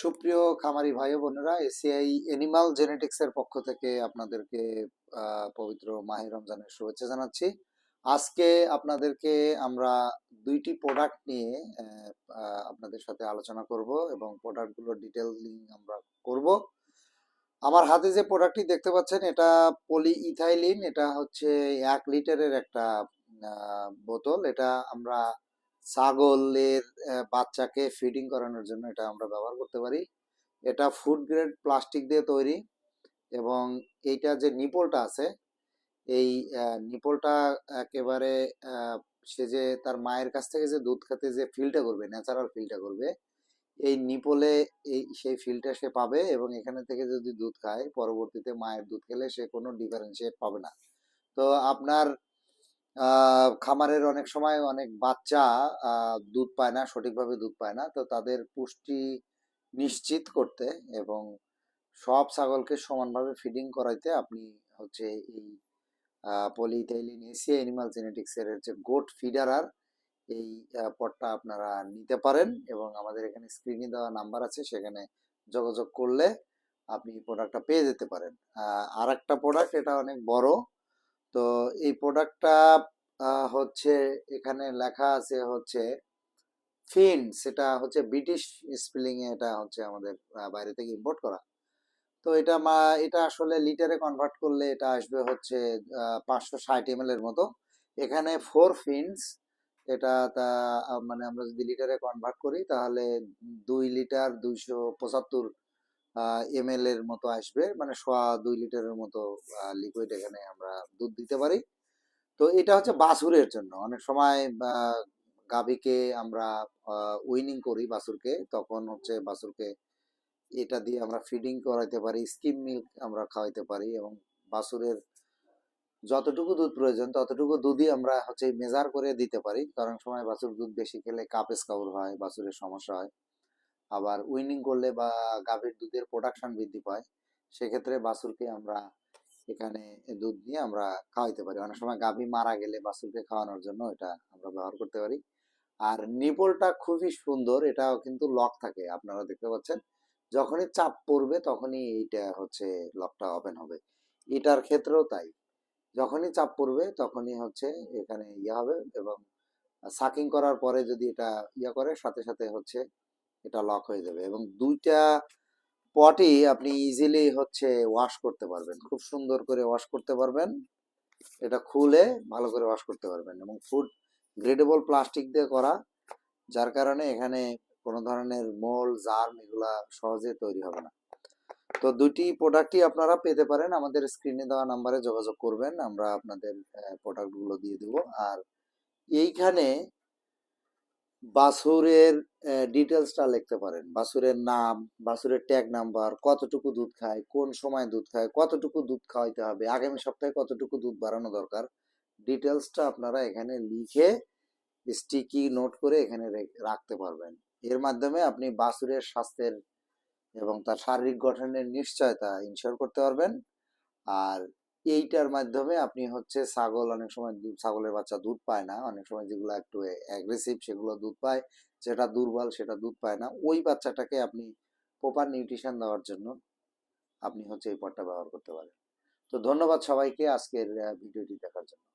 সুপ্রিয় খামারি ভাই ও বোনেরা, এসিআই এনিম্যাল জেনেটিক্স এর পক্ষ থেকে আপনাদেরকে পবিত্র মাহে রমজানের শুভেচ্ছা জানাচ্ছি। আজকে আপনাদেরকে আমরা দুইটি প্রোডাক্ট নিয়ে আপনাদের সাথে আলোচনা করব এবং প্রোডাক্টগুলোর ডিটেইলিং আমরা করব। আমার হাতে যে প্রোডাক্টটি দেখতে পাচ্ছেন এটা পলি ইথাইলিন। এটা হচ্ছে 1 লিটারের একটা বোতল। এটা আমরা ছাগলের বাচ্চাকে ফিডিং করানোর জন্য এটা আমরা ব্যবহার করতে পারি। এটা ফুড গ্রেড প্লাস্টিক দিয়ে তৈরি এবং এইটা যে নিপলটা আছে এই নিপলটা একেবারে সে যে তার মায়ের কাছ থেকে যে দুধ খেতে যে ফিলটা করবে, ন্যাচারাল ফিলটা করবে, এই নিপলে এই সেই ফিলটা সে পাবে এবং এখানে থেকে যদি দুধ খায় পরবর্তীতে মায়ের দুধ খেলে সে কোনো ডিফারেন্সিয়েট পাবে না। তো আপনার খামারের অনেক সময় অনেক বাচ্চা দুধ পায় না, সঠিকভাবে দুধ পায় না। তো তাদের পুষ্টি নিশ্চিত করতে এবং সব ছাগলকে সমানভাবে ফিডিং করাইতে আপনি হচ্ছে এই পলিইথাইলিন এসিআই এনিম্যাল জেনেটিক্স এর যে গোট ফিডারার এই পটটা আপনারা নিতে পারেন এবং আমাদের এখানে স্ক্রিনে দেওয়া নাম্বার আছে, সেখানে যোগাযোগ করলে আপনি প্রোডাক্টটা পেয়ে যেতে পারেন। আর একটা প্রোডাক্ট, এটা অনেক বড়। তো এই প্রোডাক্টটা হচ্ছে এখানে লেখা আছে হচ্ছে ফিন, সেটা হচ্ছে ব্রিটিশ স্পেলিং এ, এটা হচ্ছে আমাদের বাইরে থেকে ইম্পোর্ট করা। তো এটা আসলে লিটারে কনভার্ট করলে এটা আসবে হচ্ছে 560 ml এর মতো। এখানে 4 ফিনস। এটা মানে আমরা যদি লিটারে কনভার্ট করি তাহলে 2 লিটার 275 ml এর মতো আসবে, মানে 2.25 লিটারের মতো লিকুইড এখানে আমরা দুধ দিতে পারি। তো এটা হচ্ছে বাছুরের জন্য। অনেক সময় গাভীকে আমরা উইনিং করি বাছুরকে, তখন হচ্ছে বাছুরকে এটা দিয়ে আমরা ফিডিং করাইতে পারি, স্কিম মিল্ক আমরা খাওয়াইতে পারি এবং বাছুরের যতটুকু দুধ প্রয়োজন ততটুকু দুধই আমরা হচ্ছে মেজার করে দিতে পারি। কারণ সময় বাছুর দুধ বেশি খেলে কাপেস কাউর হয়, বাছুরের সমস্যা হয়। আবার উইনিং করলে বা গাভীর দুধের প্রোডাকশন বৃদ্ধি পায়, সেক্ষেত্রে বাছুরকে আমরা এখানে দুধ দিয়ে আমরা খাওয়াইতে পারি। অনেক সময় গাভী মারা গেলে বাছুরকে খাওয়ানোর জন্য এটা আমরা ব্যবহার করতে পারি। আর নিপলটা খুবই সুন্দর, এটাও কিন্তু লক থাকে, আপনারা দেখতে পাচ্ছেন। যখনই চাপ পড়বে তখনই এইটা হচ্ছে লকটা ওপেন হবে। এটার ক্ষেত্রেও তাই, যখনই চাপ পড়বে তখনই হচ্ছে এখানে হবে এবং সাকিং করার পরে যদি এটা করে সাথে সাথে হচ্ছে এটা লক হয়ে যাবে এবং দুইটা পটই আপনি ইজিলি হচ্ছে ওয়াশ করতে পারবেন, খুব সুন্দর করে ওয়াশ করতে পারবেন। এটা খুলে ভালো করে ওয়াশ করতে পারবেন এবং ফুড গ্রেডেবল প্লাস্টিক দিয়ে করা, যার কারণে এখানে কোনো ধরনের মোল জার্ম এগুলা সহজে তৈরি হবে না। তো দুটি প্রোডাক্টই আপনারা পেতে পারেন, আমাদের স্ক্রিনে দেওয়া নাম্বারে যোগাযোগ করবেন, আমরা আপনাদের প্রোডাক্টগুলো দিয়ে দেব। আর এইখানে বাছুরের ডিটেলসটা লিখতে পারেন, বাছুরের নাম, বাছুরের ট্যাগ নাম্বার, কতটুকু দুধ খায়, কোন সময় দুধ খায়, কতটুকু দুধ খাওয়াইতে হবে, আগামী সপ্তাহে কতটুকু দুধ বাড়ানো দরকার, ডিটেলসটা আপনারা এখানে লিখে স্টিকি নোট করে এখানে রাখতে পারবেন। এর মাধ্যমে আপনি বাছুরের স্বাস্থ্যের এবং তার শারীরিক গঠনের নিশ্চয়তা ইনশিওর করতে পারবেন। আর এইটার মাধ্যমে আপনি হচ্ছে ছাগল, অনেক সময় ছাগলের বাচ্চা দুধ পায় না, অনেক সময় যেগুলো একটু অ্যাগ্রেসিভ সেগুলো দুধ পায়, যেটা দুর্বল সেটা দুধ পায় না, ওই বাচ্চাটাকে আপনি প্রপার নিউট্রিশন দেওয়ার জন্য আপনি হচ্ছে এই পটটা ব্যবহার করতে পারেন। তো ধন্যবাদ সবাইকে আজকের ভিডিওটি দেখার জন্য।